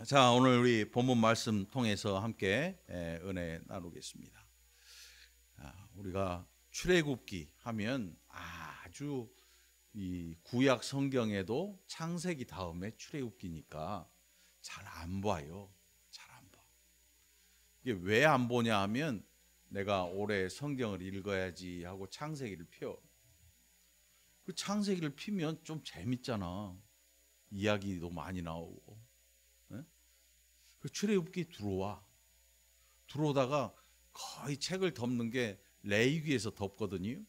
자, 오늘 우리 본문 말씀 통해서 함께 은혜 나누겠습니다. 우리가 출애굽기 하면 아주 이 구약 성경에도 창세기 다음에 출애굽기니까 잘 안 봐요. 잘 안 봐. 이게 왜 안 보냐 하면 내가 올해 성경을 읽어야지 하고 창세기를 펴. 그 창세기를 피면 좀 재밌잖아. 이야기도 많이 나오고. 그 출애굽기 들어오다가 거의 책을 덮는 게 레위기에서 덮거든요.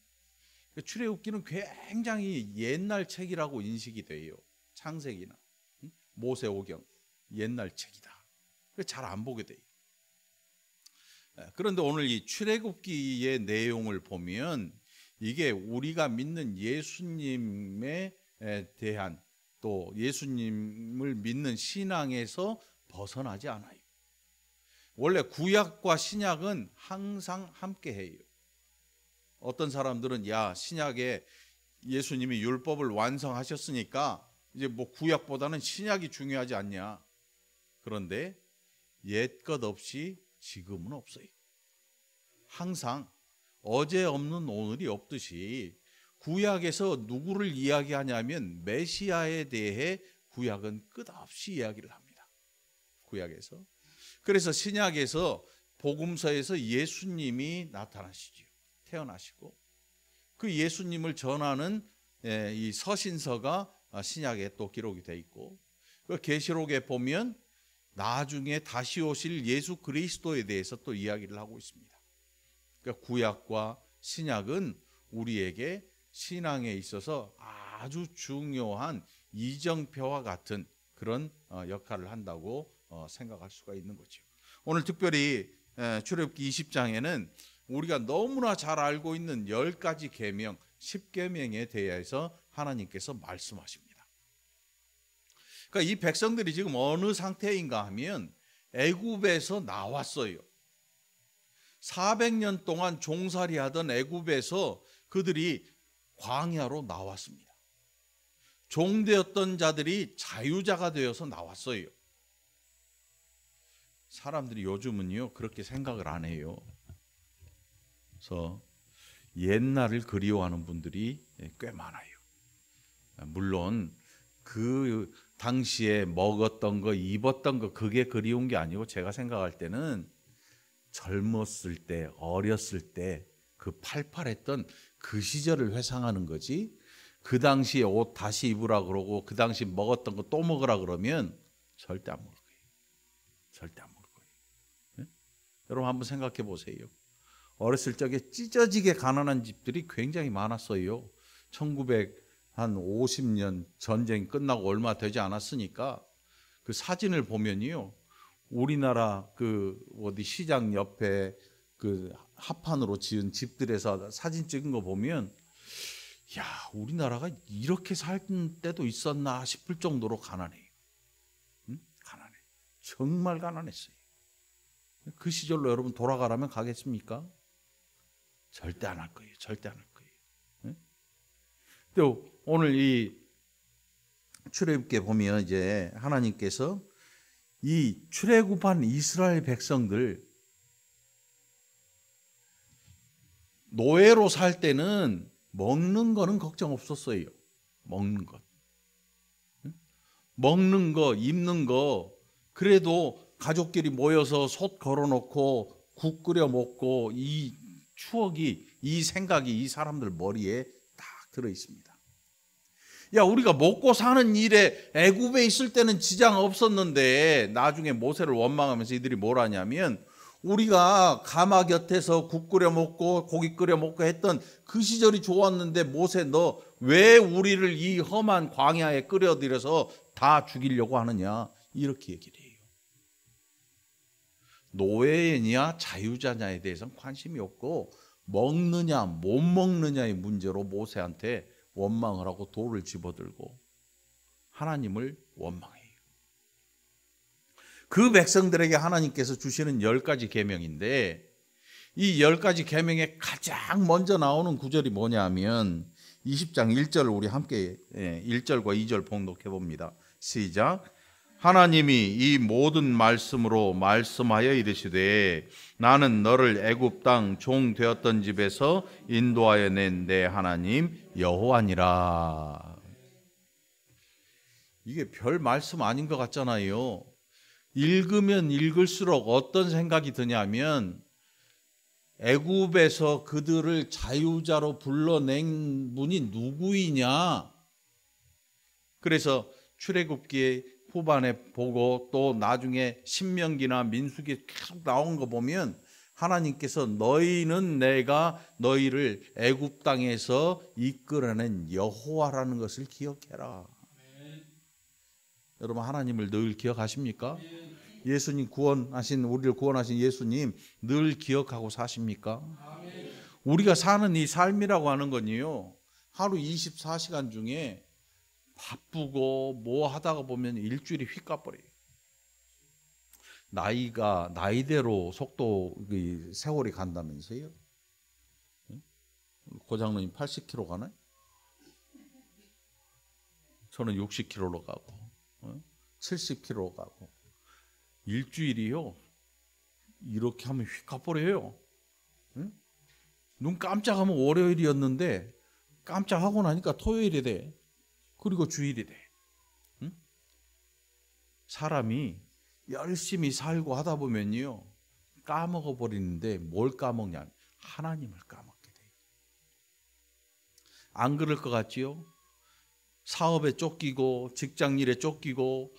출애굽기는 굉장히 옛날 책이라고 인식이 돼요. 창세기나 모세오경 옛날 책이다. 잘 안 보게 돼요. 그런데 오늘 이 출애굽기의 내용을 보면 이게 우리가 믿는 예수님에 대한 또 예수님을 믿는 신앙에서 벗어나지 않아요. 원래 구약과 신약은 항상 함께 해요. 어떤 사람들은 신약에 예수님이 율법을 완성하셨으니까 이제 뭐 구약보다는 신약이 중요하지 않냐. 그런데 옛것 없이 지금은 없어요. 항상 어제 없는 오늘이 없듯이 구약에서 누구를 이야기하냐면 메시아에 대해 구약은 끝없이 이야기를 합니다. 구약에서. 그래서 신약에서 복음서에서 예수님이 나타나시죠. 태어나시고 그 예수님을 전하는 이 서신서가 신약에 또 기록이 돼 있고 그 계시록에 보면 나중에 다시 오실 예수 그리스도에 대해서 또 이야기를 하고 있습니다. 그러니까 구약과 신약은 우리에게 신앙에 있어서 아주 중요한 이정표와 같은 그런 역할을 한다고 생각할 수가 있는 거죠. 오늘 특별히 출애굽기 20장에는 우리가 너무나 잘 알고 있는 10가지 계명, 10계명에 대해서 하나님께서 말씀하십니다. 그러니까 이 백성들이 지금 어느 상태인가 하면 애굽에서 나왔어요. 400년 동안 종살이하던 애굽에서 그들이 광야로 나왔습니다. 종되었던 자들이 자유자가 되어서 나왔어요. 사람들이 요즘은요 그렇게 생각을 안 해요. 그래서 옛날을 그리워하는 분들이 꽤 많아요. 물론 그 당시에 먹었던 거 입었던 거 그게 그리운 게 아니고 제가 생각할 때는 젊었을 때 어렸을 때 그 팔팔했던 그 시절을 회상하는 거지 그 당시에 옷 다시 입으라 그러고 그 당시 먹었던 거 또 먹으라 그러면 절대 안 먹을 거예요. 절대 안 먹을 거예요. 네? 여러분 한번 생각해 보세요. 어렸을 적에 찢어지게 가난한 집들이 굉장히 많았어요. 1950년 전쟁 끝나고 얼마 되지 않았으니까 그 사진을 보면요. 우리나라 그 어디 시장 옆에 그 합판으로 지은 집들에서 사진 찍은 거 보면 우리나라가 이렇게 살 때도 있었나 싶을 정도로 가난해요. 가난해. 정말 가난했어요. 그 시절로 여러분 돌아가라면 가겠습니까? 절대 안 할 거예요. 절대 안 할 거예요. 또 오늘 이 출애굽기에 보면 이제 하나님께서 이 출애굽한 이스라엘 백성들 노예로 살 때는 먹는 거는 걱정 없었어요. 먹는 것. 먹는 거, 입는 거 그래도 가족끼리 모여서 솥 걸어놓고 국 끓여 먹고 이 추억이 이 생각이 이 사람들 머리에 딱 들어 있습니다. 우리가 먹고 사는 일에 애굽에 있을 때는 지장 없었는데 나중에 모세를 원망하면서 이들이 뭘 하냐면 우리가 가마 곁에서 국 끓여 먹고 고기 끓여 먹고 했던 그 시절이 좋았는데 모세 너 왜 우리를 이 험한 광야에 끌어들여서 다 죽이려고 하느냐 이렇게 얘기를 해요. 노예냐 자유자냐에 대해서는 관심이 없고 먹느냐 못 먹느냐의 문제로 모세한테 원망을 하고 돌을 집어들고 하나님을 원망해요. 그 백성들에게 하나님께서 주시는 10가지 계명인데 이 10가지 계명에 가장 먼저 나오는 구절이 뭐냐 하면 20장 1절을 우리 함께 1절과 2절 봉독해 봅니다. 시작. 하나님이 이 모든 말씀으로 말씀하여 이르시되 나는 너를 애굽 땅 종 되었던 집에서 인도하여 낸 내 하나님 여호와니라. 이게 별 말씀 아닌 것 같잖아요. 읽으면 읽을수록 어떤 생각이 드냐면 애굽에서 그들을 자유자로 불러낸 분이 누구이냐. 그래서 출애굽기 후반에 보고 또 나중에 신명기나 민수기 계속 나온 거 보면 하나님께서 너희는 내가 너희를 애굽 땅에서 이끌어낸 여호와라는 것을 기억해라. 여러분 하나님을 늘 기억하십니까? 예수님 우리를 구원하신 예수님 늘 기억하고 사십니까? 우리가 사는 이 삶이라고 하는 건요, 하루 24시간 중에 바쁘고 뭐 하다가 보면 일주일이 휙 가버려요. 나이대로 세월이 간다면서요? 고장로님 80km 가나요? 저는 60km로 가고 70km 가고 일주일이요 이렇게 하면 휙 가버려요. 눈 깜짝하면 월요일이었는데 깜짝하고 나니까 토요일이 돼. 그리고 주일이 돼. 사람이 열심히 살고 하다 보면요 까먹어 버리는데 뭘 까먹냐면 하나님을 까먹게 돼요. 안 그럴 것 같지요? 사업에 쫓기고 직장일에 쫓기고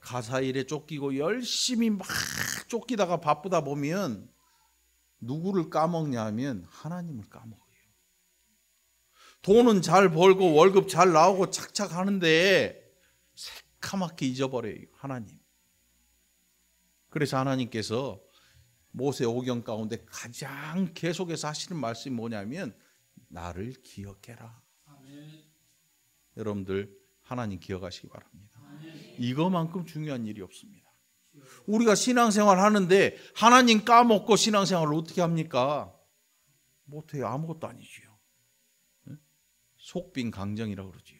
가사일에 쫓기고 열심히 막 쫓기다가 바쁘다 보면 누구를 까먹냐면 하나님을 까먹어요. 돈은 잘 벌고 월급 잘 나오고 착착 하는데 새카맣게 잊어버려요, 하나님. 그래서 하나님께서 모세 오경 가운데 가장 계속해서 하시는 말씀이 뭐냐면 나를 기억해라. 아멘. 여러분들 하나님 기억하시기 바랍니다. 아멘. 이거만큼 중요한 일이 없습니다. 우리가 신앙생활 하는데 하나님 까먹고 신앙생활을 어떻게 합니까? 못해요. 아무것도 아니지요. 속빈 강정이라고 그러지요.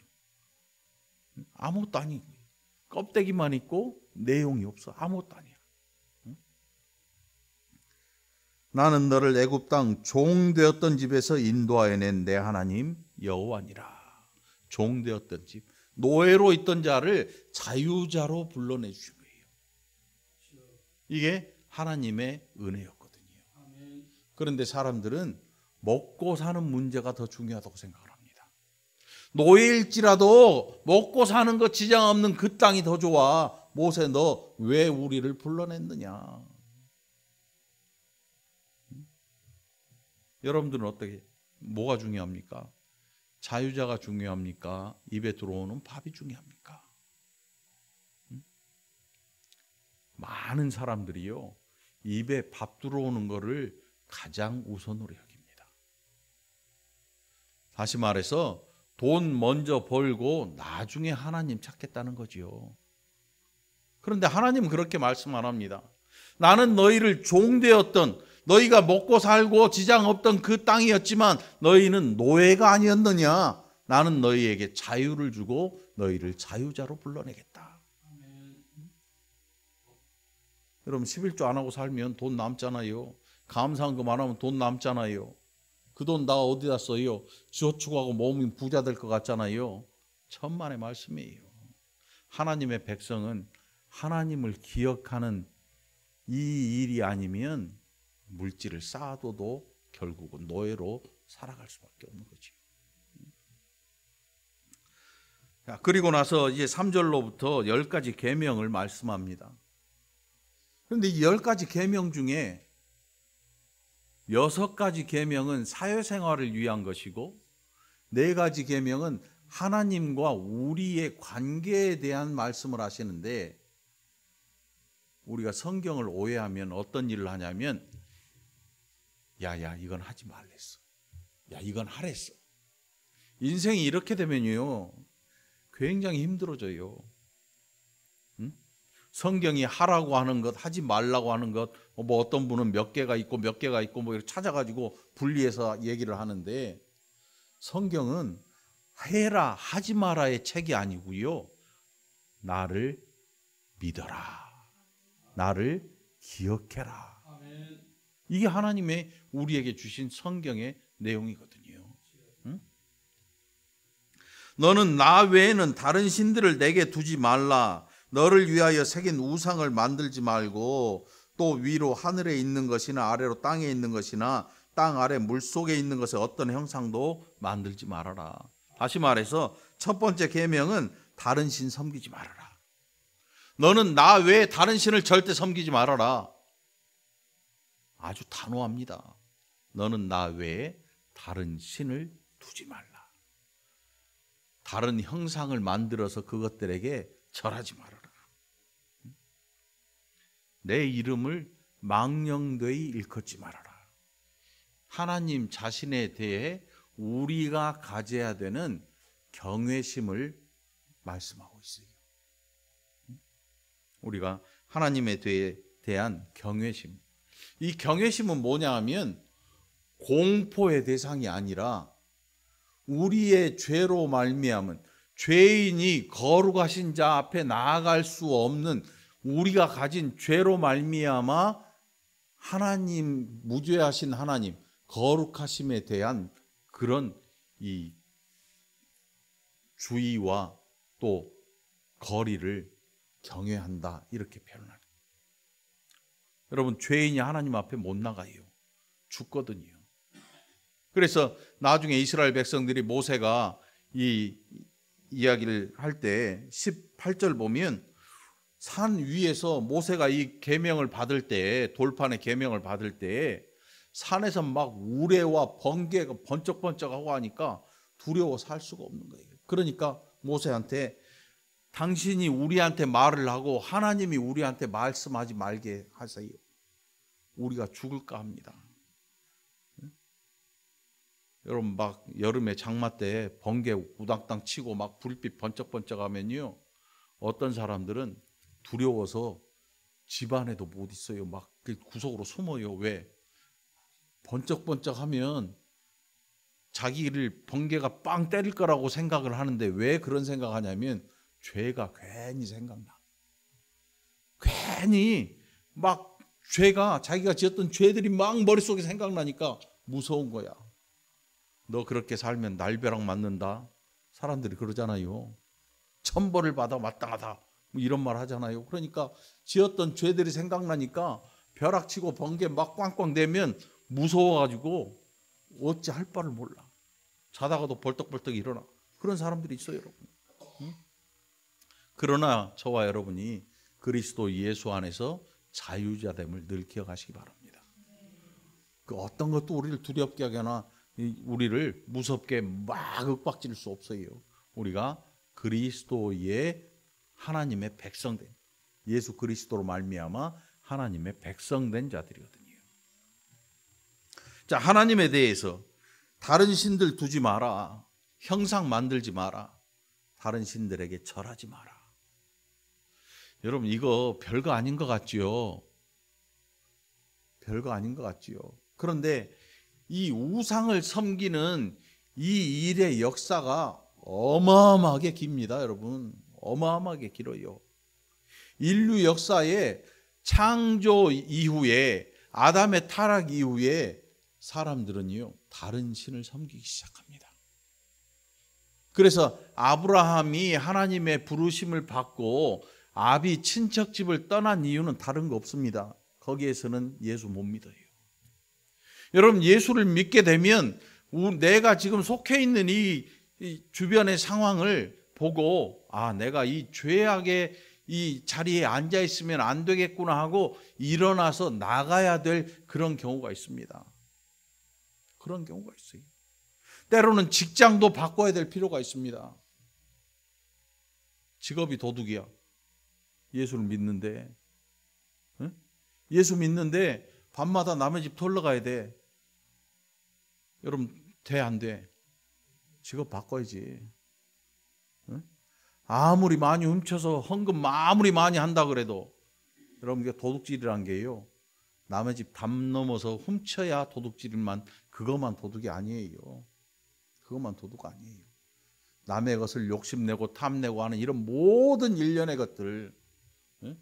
아무것도 아니고 껍데기만 있고 내용이 없어. 아무것도 아니야. 나는 너를 애굽 땅 종 되었던 집에서 인도하여 낸 내 하나님 여호와니라. 종 되었던 집, 노예로 있던 자를 자유자로 불러내 주신 거예요. 이게 하나님의 은혜였거든요. 그런데 사람들은 먹고 사는 문제가 더 중요하다고 생각을 합니다. 노예일지라도 먹고 사는 것 지장 없는 그 땅이 더 좋아. 모세 너 왜 우리를 불러냈느냐. 여러분들은 어떻게, 뭐가 중요합니까? 자유자가 중요합니까? 입에 들어오는 밥이 중요합니까? 많은 사람들이요 입에 밥 들어오는 거를 가장 우선으로 여깁니다. 다시 말해서 돈 먼저 벌고 나중에 하나님 찾겠다는 거지요. 그런데 하나님은 그렇게 말씀 안 합니다. 나는 너희를 종되었던, 너희가 먹고 살고 지장 없던 그 땅이었지만 너희는 노예가 아니었느냐. 나는 너희에게 자유를 주고 너희를 자유자로 불러내겠다. 여러분 11조 안 하고 살면 돈 남잖아요. 감사한금 안 하면 돈 남잖아요. 그 돈 나 어디다 써요? 저축하고 모으면 부자 될 것 같잖아요. 천만의 말씀이에요. 하나님의 백성은 하나님을 기억하는 이 일이 아니면 물질을 쌓아둬도 결국은 노예로 살아갈 수밖에 없는 거지. 그리고 나서 이제 3절로부터 10가지 계명을 말씀합니다. 그런데 이 10가지 계명 중에 6가지 계명은 사회생활을 위한 것이고 4가지 계명은 하나님과 우리의 관계에 대한 말씀을 하시는데, 우리가 성경을 오해하면 어떤 일을 하냐면 야야 이건 하지 말랬어, 야 이건 하랬어. 인생이 이렇게 되면요 굉장히 힘들어져요. 성경이 하라고 하는 것, 하지 말라고 하는 것, 뭐 어떤 분은 몇 개가 있고 몇 개가 있고 뭐 이렇게 찾아가지고 분리해서 얘기를 하는데, 성경은 해라 하지 마라의 책이 아니고요 나를 믿어라. 나를 기억해라. 이게 하나님의 우리에게 주신 성경의 내용이거든요. 응? 너는 나 외에는 다른 신들을 내게 두지 말라. 너를 위하여 새긴 우상을 만들지 말고 또 위로 하늘에 있는 것이나 아래로 땅에 있는 것이나 땅 아래 물속에 있는 것의 어떤 형상도 만들지 말아라. 다시 말해서 첫 번째 계명은 다른 신 섬기지 말아라. 너는 나 외에 다른 신을 절대 섬기지 말아라. 아주 단호합니다. 너는 나 외에 다른 신을 두지 말라. 다른 형상을 만들어서 그것들에게 절하지 말아라. 내 이름을 망령되이 일컫지 말아라. 하나님 자신에 대해 우리가 가져야 되는 경외심을 말씀하고 있어요. 우리가 하나님에 대한 경외심. 이 경외심은 뭐냐 하면 공포의 대상이 아니라 우리의 죄로 말미암은 죄인이 거룩하신 자 앞에 나아갈 수 없는 우리가 가진 죄로 말미암아 하나님, 무죄하신 하나님, 거룩하심에 대한 그런 이 주의와 또 거리를 경외한다, 이렇게 표현합니다. 여러분, 죄인이 하나님 앞에 못 나가요. 죽거든요. 그래서 나중에 이스라엘 백성들이 모세가 이 이야기를 할 때 18절 보면 산 위에서 모세가 이 계명을 받을 때, 돌판의 계명을 받을 때 산에서 막 우레와 번개가 번쩍번쩍하고 하니까 두려워 살 수가 없는 거예요. 그러니까 모세한테 당신이 우리한테 말을 하고 하나님이 우리한테 말씀하지 말게 하세요. 우리가 죽을까 합니다. 여러분, 막 여름에 장마 때 번개 우당탕 치고 막 불빛 번쩍번쩍 하면요, 어떤 사람들은 두려워서 집 안에도 못 있어요. 막 구석으로 숨어요. 왜? 번쩍번쩍 하면 자기를 번개가 빵 때릴 거라고 생각을 하는데, 왜 그런 생각하냐면 죄가 괜히 생각나. 괜히 막 죄가, 자기가 지었던 죄들이 막 머릿속에 생각나니까 무서운 거야. 너 그렇게 살면 날벼락 맞는다. 사람들이 그러잖아요. 천벌을 받아 마땅하다, 뭐 이런 말 하잖아요. 그러니까 지었던 죄들이 생각나니까 벼락치고 번개 막 꽝꽝 대면 무서워가지고 어찌 할 바를 몰라. 자다가도 벌떡벌떡 일어나. 그런 사람들이 있어요, 여러분. 응? 그러나 저와 여러분이 그리스도 예수 안에서 자유자됨을 늘 기억하시기 바랍니다. 그 어떤 것도 우리를 두렵게 하거나 우리를 무섭게 막 윽박질 수 없어요. 우리가 그리스도의 하나님의 백성된, 예수 그리스도로 말미암아 하나님의 백성된 자들이거든요. 자, 하나님에 대해서 다른 신들 두지 마라, 형상 만들지 마라, 다른 신들에게 절하지 마라. 여러분, 이거 별거 아닌 것 같지요? 별거 아닌 것 같지요? 그런데 이 우상을 섬기는 이 일의 역사가 어마어마하게 깁니다, 여러분. 어마어마하게 길어요. 인류 역사의 창조 이후에, 아담의 타락 이후에 사람들은요, 다른 신을 섬기기 시작합니다. 그래서 아브라함이 하나님의 부르심을 받고 아비 친척집을 떠난 이유는 다른 거 없습니다. 거기에서는 예수 못 믿어요. 여러분, 예수를 믿게 되면 내가 지금 속해 있는 이 주변의 상황을 보고, 아, 내가 이 죄악의 이 자리에 앉아 있으면 안 되겠구나 하고 일어나서 나가야 될 그런 경우가 있습니다. 그런 경우가 있어요. 때로는 직장도 바꿔야 될 필요가 있습니다. 직업이 도둑이야. 예수를 믿는데, 응? 예수 믿는데 밤마다 남의 집 털러 가야 돼. 여러분, 돼, 안 돼? 직업 바꿔야지. 응? 아무리 많이 훔쳐서 헌금 아무리 많이 한다 그래도, 여러분, 이게 도둑질이란 게요, 남의 집 담 넘어서 훔쳐야 도둑질만, 그것만 도둑이 아니에요. 그것만 도둑 아니에요. 남의 것을 욕심내고 탐내고 하는 이런 모든 일련의 것들, 응?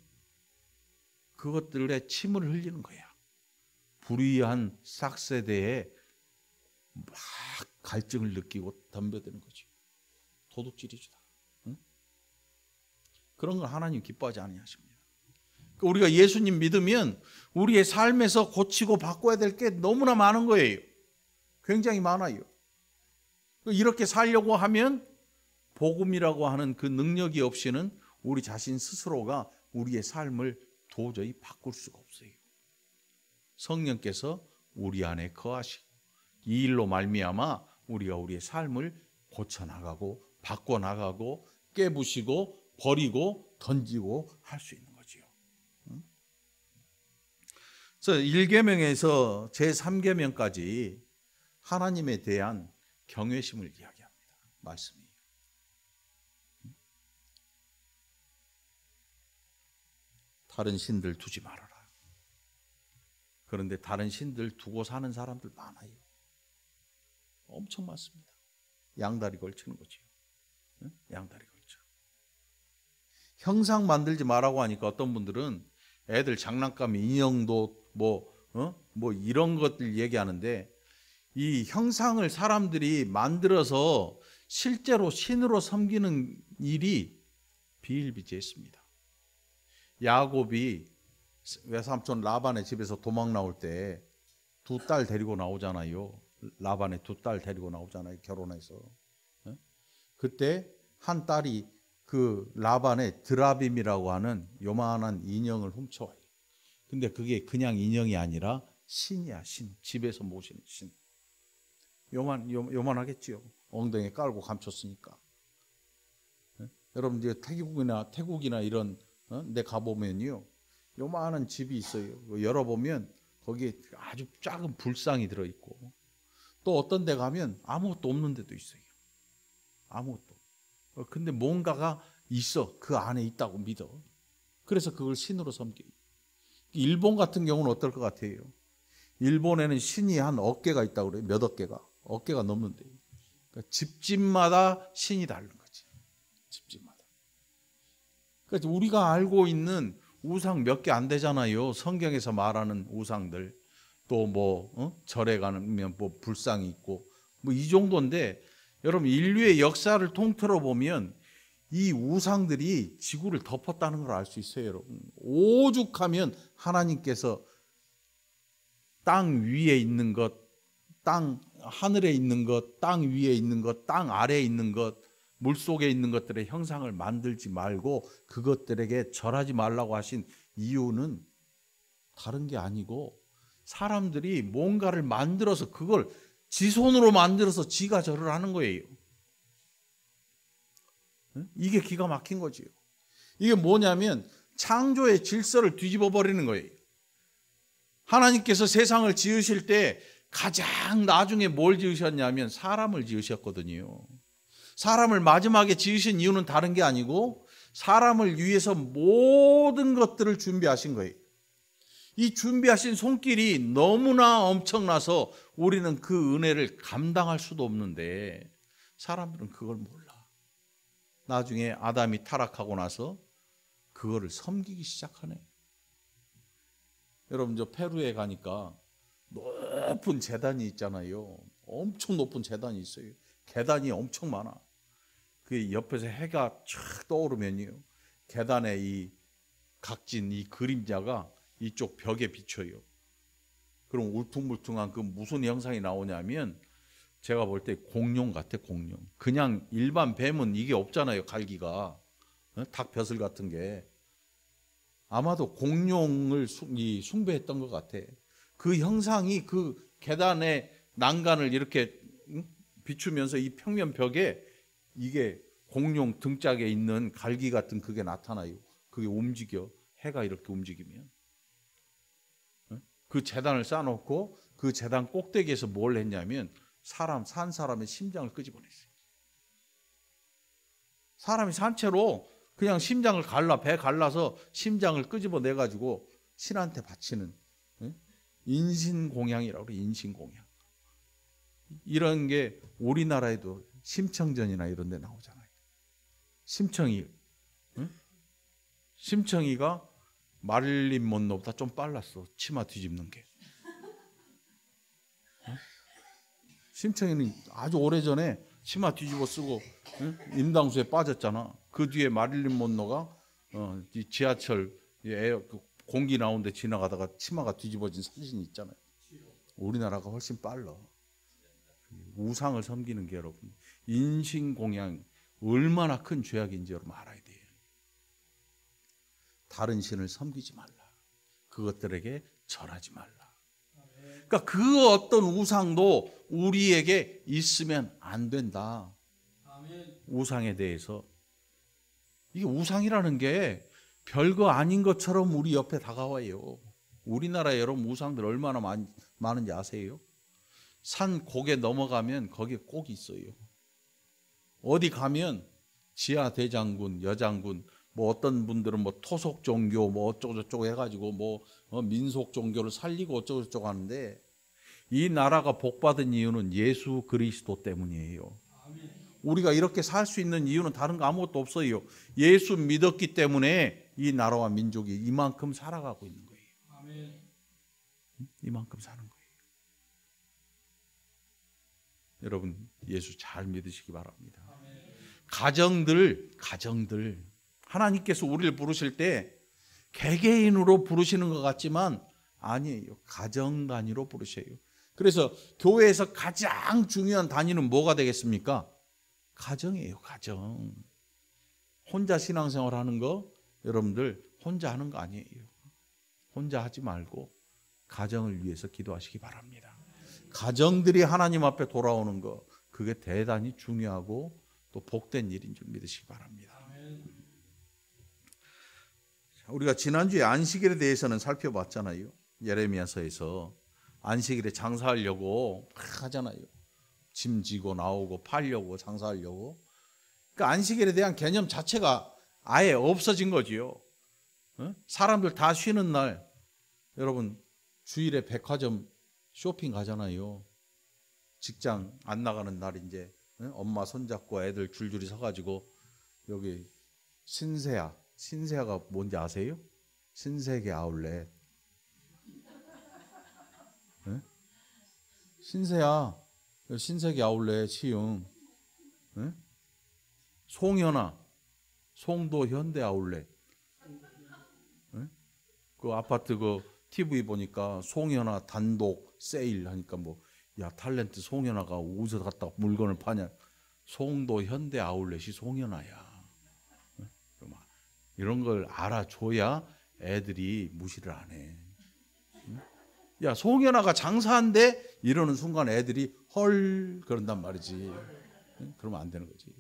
그것들에 침을 흘리는 거야. 불의한 싹세대에 막 갈증을 느끼고 덤벼드는 거죠. 도둑질이죠. 응? 그런 걸 하나님 기뻐하지 아니하십니다. 우리가 예수님 믿으면 우리의 삶에서 고치고 바꿔야 될 게 너무나 많은 거예요. 굉장히 많아요. 이렇게 살려고 하면 복음이라고 하는 그 능력이 없이는 우리 자신 스스로가 우리의 삶을 도저히 바꿀 수가 없어요. 성령께서 우리 안에 거하시고 이 일로 말미암아 우리가 우리의 삶을 고쳐나가고 바꿔나가고 깨부시고 버리고 던지고 할 수 있는 거지요. 그래서 1계명에서 제3계명까지 하나님에 대한 경외심을 이야기합니다. 말씀이. 다른 신들 두지 말아라. 그런데 다른 신들 두고 사는 사람들 많아요. 엄청 많습니다. 양다리 걸치는 거죠. 양다리 걸쳐. 형상 만들지 말라고 하니까 어떤 분들은 애들 장난감 인형도 뭐 이런 것들 얘기하는데, 이 형상을 사람들이 만들어서 실제로 신으로 섬기는 일이 비일비재했습니다. 야곱이 외삼촌 라반의 집에서 도망 나올 때 두 딸 데리고 나오잖아요. 라반의 두 딸 데리고 나오잖아요. 결혼해서. 그때 한 딸이 그 라반의 드라빔이라고 하는 요만한 인형을 훔쳐와요. 근데 그게 그냥 인형이 아니라 신이야, 신. 집에서 모시는 신. 요만하겠지요. 엉덩이에 깔고 감췄으니까. 여러분 이제 태국이나 이런 데 가보면요, 요만한 집이 있어요. 열어보면 거기에 아주 작은 불상이 들어있고, 또 어떤 데 가면 아무것도 없는 데도 있어요. 아무것도. 근데 뭔가가 있어. 그 안에 있다고 믿어. 그래서 그걸 신으로 섬겨요. 일본 같은 경우는 어떨 것 같아요? 일본에는 신이 한 어깨가 있다고 그래요. 몇 어깨가 넘는데. 그러니까 집집마다 신이 다른 거지. 집집마다. 그러니까 우리가 알고 있는 우상 몇 개 안 되잖아요. 성경에서 말하는 우상들. 또 절에 가면 불상이 있고 이 정도인데, 여러분 인류의 역사를 통틀어 보면 이 우상들이 지구를 덮었다는 걸 알 수 있어요. 여러분 오죽하면 하나님께서 땅 위에 있는 것, 땅 하늘에 있는 것, 땅 위에 있는 것, 땅 아래에 있는 것, 물속에 있는 것들의 형상을 만들지 말고 그것들에게 절하지 말라고 하신 이유는 다른 게 아니고, 사람들이 뭔가를 만들어서 그걸 지 손으로 만들어서 지가 절을 하는 거예요. 이게 기가 막힌 거지요. 이게 뭐냐면 창조의 질서를 뒤집어 버리는 거예요. 하나님께서 세상을 지으실 때 가장 나중에 뭘 지으셨냐면 사람을 지으셨거든요. 사람을 마지막에 지으신 이유는 다른 게 아니고 사람을 위해서 모든 것들을 준비하신 거예요. 이 준비하신 손길이 너무나 엄청나서 우리는 그 은혜를 감당할 수도 없는데, 사람들은 그걸 몰라. 나중에 아담이 타락하고 나서 그거를 섬기기 시작하네. 여러분 저 페루에 가니까 높은 제단이 있잖아요. 엄청 높은 제단이 있어요. 계단이 엄청 많아. 그 옆에서 해가 쫙 떠오르면요, 계단에 이 각진 이 그림자가 이쪽 벽에 비쳐요. 그럼 울퉁불퉁한 그 무슨 형상이 나오냐면, 제가 볼 때 공룡 같아, 공룡. 그냥 일반 뱀은 이게 없잖아요, 갈기가. 닭 벼슬 같은 게. 아마도 공룡을 숭배했던 것 같아. 그 형상이 그 계단의 난간을 이렇게 비추면서 이 평면 벽에 이게 공룡 등짝에 있는 갈기 같은 그게 나타나요. 그게 움직여. 해가 이렇게 움직이면. 그 제단을 쌓아놓고 그 제단 꼭대기에서 뭘 했냐면 산 사람의 심장을 끄집어냈어요. 사람이 산채로 그냥 심장을 배 갈라서 심장을 끄집어내가지고 신한테 바치는 인신공양이라고 그래요. 인신공양. 이런 게 우리나라에도 심청전이나 이런 데 나오잖아요. 심청이가 마릴린 먼로보다 좀 빨랐어. 치마 뒤집는 게. 심청이는 아주 오래전에 치마 뒤집어 쓰고 임당수에 빠졌잖아. 그 뒤에 마릴린 먼로가 지하철 공기 나오는데 지나가다가 치마가 뒤집어진 사진이 있잖아요. 우리나라가 훨씬 빨라. 우상을 섬기는 게 여러분, 인신공양 얼마나 큰 죄악인지 여러분 알아야 돼요. 다른 신을 섬기지 말라. 그것들에게 절하지 말라. 그러니까 그 어떤 우상도 우리에게 있으면 안 된다. 우상에 대해서. 이게 우상이라는 게 별거 아닌 것처럼 우리 옆에 다가와요. 우리나라에 여러분 우상들 얼마나 많은지 아세요? 산 고개 넘어가면 거기에 꼭 있어요. 어디 가면 지하 대장군, 여장군, 뭐 어떤 분들은 뭐 토속 종교 뭐 어쩌고 저쩌고 해가지고 뭐 민속 종교를 살리고 어쩌고 저쩌고 하는데, 이 나라가 복받은 이유는 예수 그리스도 때문이에요. 우리가 이렇게 살 수 있는 이유는 다른 거 아무것도 없어요. 예수 믿었기 때문에 이 나라와 민족이 이만큼 살아가고 있는 거예요. 이만큼 사는 거예요. 여러분 예수 잘 믿으시기 바랍니다. 가정들 하나님께서 우리를 부르실 때 개개인으로 부르시는 것 같지만 아니에요. 가정 단위로 부르셔요. 그래서 교회에서 가장 중요한 단위는 뭐가 되겠습니까? 가정이에요. 가정. 혼자 신앙생활 하는 거 여러분들 혼자 하는 거 아니에요. 혼자 하지 말고 가정을 위해서 기도하시기 바랍니다. 가정들이 하나님 앞에 돌아오는 거, 그게 대단히 중요하고 또 복된 일인 줄 믿으시기 바랍니다. 우리가 지난주에 안식일에 대해서는 살펴봤잖아요. 예레미야서에서 안식일에 장사하려고 하잖아요. 짐 지고 나오고 팔려고 장사하려고. 그러니까 안식일에 대한 개념 자체가 아예 없어진 거지요. 사람들 다 쉬는 날 여러분 주일에 백화점 쇼핑 가잖아요. 직장 안 나가는 날 이제 엄마 손잡고 애들 줄줄이 서가지고 여기 신세아가 뭔지 아세요? 신세계 아울렛. 신세계 아울렛 시흥. 송현아 송도 현대 아울렛. 그 아파트 그 TV 보니까 송현아 단독 세일 하니까 뭐 야 탤런트 송현아가 어디서 갖다 물건을 파냐. 송도 현대 아울렛이 송현아야. 이런 걸 알아줘야 애들이 무시를 안 해. 야 송현아가 장사한대 이러는 순간 애들이 헐 그런단 말이지. 그러면 안 되는 거지.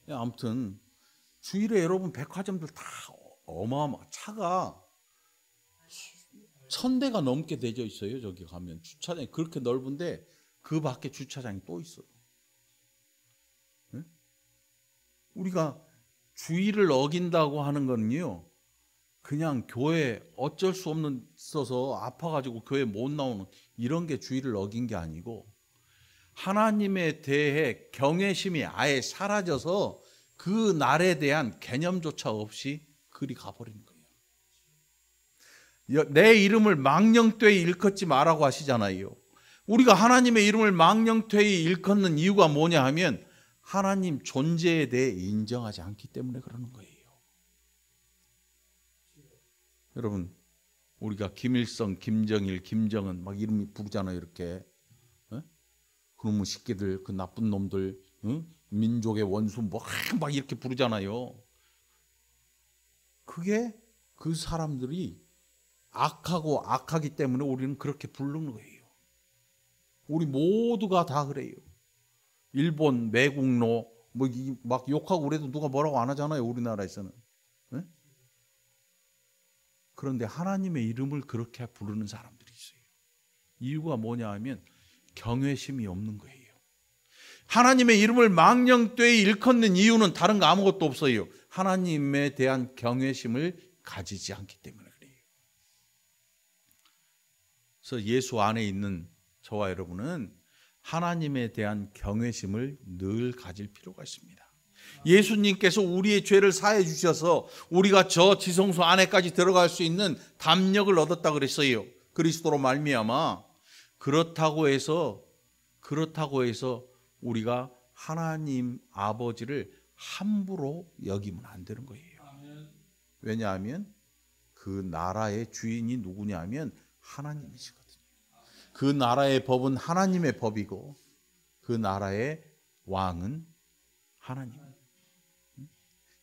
아무튼 주일에 여러분 백화점들 다 차가 1000대가 넘게 되어 있어요. 저기 가면 주차장이 그렇게 넓은데 그 밖에 주차장이 또 있어. 우리가 주일을 어긴다고 하는 거는요, 그냥 교회 어쩔 수 없는 있어서 아파가지고 교회 못 나오는 이런 게 주일을 어긴 게 아니고, 하나님에 대해 경외심이 아예 사라져서 그 날에 대한 개념조차 없이 그리 가버리는 거예요. 내 이름을 망령되이 일컫지 말라고 하시잖아요. 우리가 하나님의 이름을 망령되이 일컫는 이유가 뭐냐 하면 하나님 존재에 대해 인정하지 않기 때문에 그러는 거예요. 여러분 우리가 김일성, 김정일, 김정은 막 이름이 부르잖아요. 이렇게 그놈의 새끼들, 그 나쁜 놈들, 민족의 원수 막 이렇게 부르잖아요. 그게 그 사람들이 악하기 때문에 우리는 그렇게 부르는 거예요. 우리 모두가 다 그래요. 일본, 매국노 막 욕하고 그래도 누가 뭐라고 안 하잖아요. 우리나라에서는. 그런데 하나님의 이름을 그렇게 부르는 사람들이 있어요. 이유가 뭐냐 하면 경외심이 없는 거예요. 하나님의 이름을 망령되이 일컫는 이유는 다른 거 아무것도 없어요. 하나님에 대한 경외심을 가지지 않기 때문에 그래요. 그래서 예수 안에 있는 저와 여러분은 하나님에 대한 경외심을 늘 가질 필요가 있습니다. 예수님께서 우리의 죄를 사해 주셔서 우리가 저 지성소 안에까지 들어갈 수 있는 담력을 얻었다 그랬어요. 그리스도로 말미암아. 그렇다고 해서 우리가 하나님 아버지를 함부로 여기면 안 되는 거예요. 왜냐하면 그 나라의 주인이 누구냐면 하나님이시거든요. 그 나라의 법은 하나님의 법이고 그 나라의 왕은 하나님.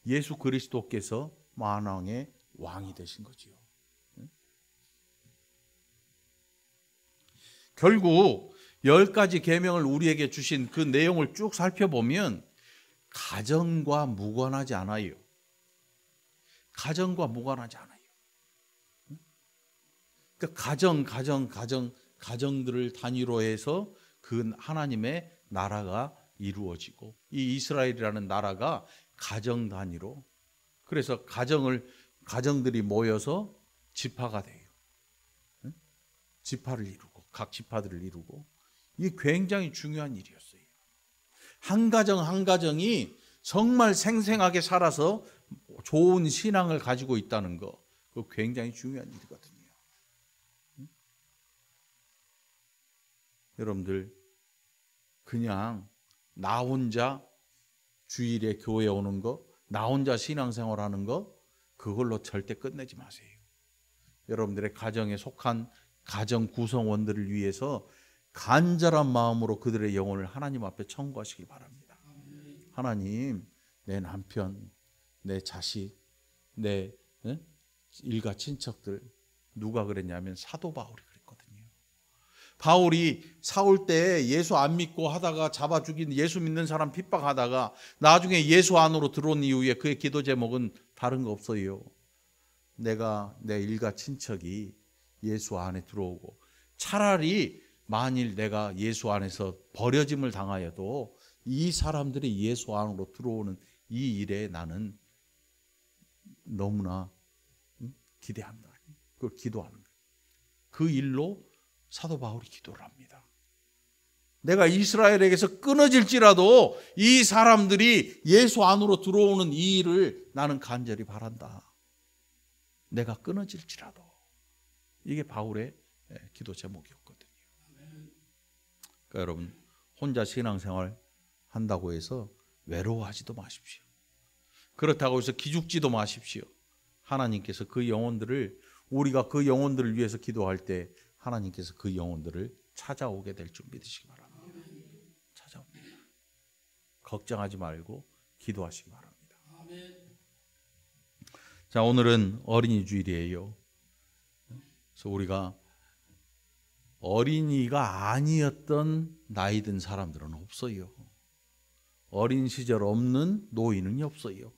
예수 그리스도께서 만왕의 왕이 되신 거지요. 결국 10가지 계명을 우리에게 주신 그 내용을 쭉 살펴보면 가정과 무관하지 않아요. 가정과 무관하지 않아요. 그러니까 가정들을 단위로 해서 그 하나님의 나라가 이루어지고 이 이스라엘이라는 나라가 가정 단위로, 그래서 가정들이 모여서 지파가 돼요. 지파를 이루고 각 지파들을 이루고, 이게 굉장히 중요한 일이었어요. 한 가정이 정말 생생하게 살아서 좋은 신앙을 가지고 있다는 거, 그거 굉장히 중요한 일이거든요. 여러분들, 그냥 나 혼자 주일에 교회 오는 거, 나 혼자 신앙생활 하는 거, 그걸로 절대 끝내지 마세요. 여러분들의 가정에 속한 가정 구성원들을 위해서 간절한 마음으로 그들의 영혼을 하나님 앞에 청구하시기 바랍니다. 하나님, 내 남편, 내 자식, 내 일가 친척들, 누가 그랬냐면 사도 바울이 그랬거든요. 바울이 사울 때 예수 안 믿고 하다가 잡아 죽인, 예수 믿는 사람 핍박하다가 나중에 예수 안으로 들어온 이후에 그의 기도 제목은 다른 거 없어요. 내가 내 일가 친척이 예수 안에 들어오고, 차라리 만일 내가 예수 안에서 버려짐을 당하여도 이 사람들이 예수 안으로 들어오는 이 일에 나는 너무나 기대한다. 그걸 기도하는 거예요. 그 일로 사도 바울이 기도를 합니다. 내가 이스라엘에게서 끊어질지라도 이 사람들이 예수 안으로 들어오는 이 일을 나는 간절히 바란다. 내가 끊어질지라도. 이게 바울의 기도 제목이었거든요. 그러니까 여러분, 혼자 신앙생활 한다고 해서 외로워하지도 마십시오. 그렇다고 해서 기죽지도 마십시오. 하나님께서 그 영혼들을, 우리가 그 영혼들을 위해서 기도할 때 하나님께서 그 영혼들을 찾아오게 될 줄 믿으시기 바랍니다. 찾아옵니다. 걱정하지 말고 기도하시기 바랍니다. 자, 오늘은 어린이 주일이에요. 그래서 우리가 어린이가 아니었던 나이 든 사람들은 없어요. 어린 시절 없는 노인은 없어요.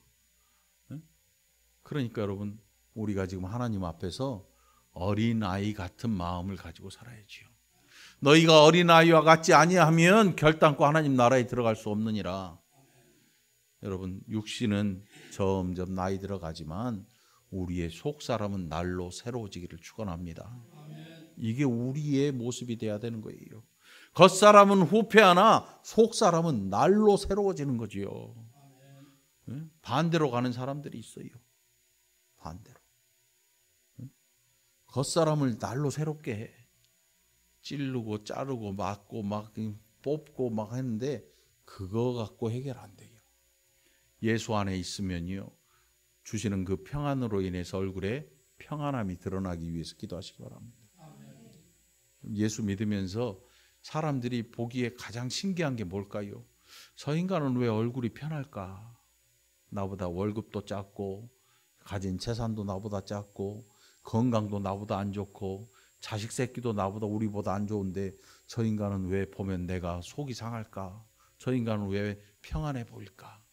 그러니까 여러분, 우리가 지금 하나님 앞에서 어린아이 같은 마음을 가지고 살아야지요. 너희가 어린아이와 같지 아니하면 결단코 하나님 나라에 들어갈 수 없느니라. 여러분, 육신은 점점 나이 들어가지만 우리의 속사람은 날로 새로워지기를 축원합니다. 이게 우리의 모습이 돼야 되는 거예요. 겉사람은 후패하나 속사람은 날로 새로워지는 거지요. 반대로 가는 사람들이 있어요. 반대로. 겉사람을 날로 새롭게 해. 찌르고 자르고 맞고 막 뽑고 막 했는데 그거 갖고 해결 안 돼요. 예수 안에 있으면요, 주시는 그 평안으로 인해서 얼굴에 평안함이 드러나기 위해서 기도하시기 바랍니다. 예수 믿으면서 사람들이 보기에 가장 신기한 게 뭘까요? 저 인간은 왜 얼굴이 편할까? 나보다 월급도 작고 가진 재산도 나보다 작고 건강도 나보다 안 좋고 자식 새끼도 나보다 우리보다 안 좋은데 저 인간은 왜 보면 내가 속이 상할까? 저 인간은 왜 평안해 보일까?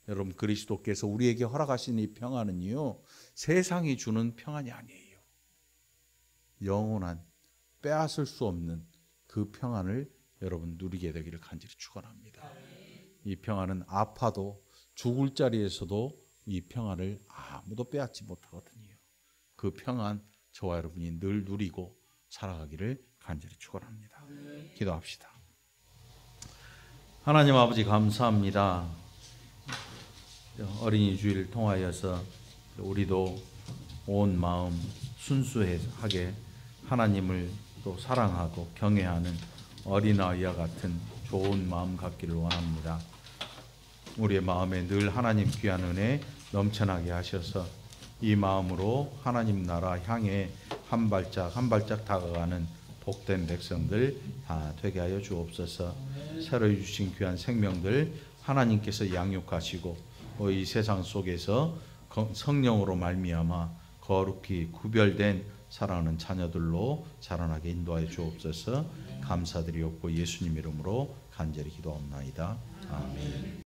여러분, 그리스도께서 우리에게 허락하신 이 평안은요, 세상이 주는 평안이 아니에요. 영원한, 빼앗을 수 없는 그 평안을 여러분 누리게 되기를 간절히 축원합니다. 이 평안은 아파도 죽을 자리에서도 이 평안을 아무도 빼앗지 못하거든요. 그 평안 저와 여러분이 늘 누리고 살아가기를 간절히 축원합니다. 기도합시다. 하나님 아버지, 감사합니다. 어린이 주일을 통하여서 우리도 온 마음 순수하게 하나님을 또 사랑하고 경외하는 어린아이와 같은 좋은 마음 갖기를 원합니다. 우리의 마음에 늘 하나님 귀한 은혜 넘쳐나게 하셔서 이 마음으로 하나님 나라 향해 한 발짝 한 발짝 다가가는 복된 백성들 다 되게 하여 주옵소서. 새로 주신 귀한 생명들 하나님께서 양육하시고 이 세상 속에서 성령으로 말미암아 거룩히 구별된 사랑하는 자녀들로 자라나게 인도하여 주옵소서. 감사드리옵고 예수님 이름으로 간절히 기도합나이다. 아멘.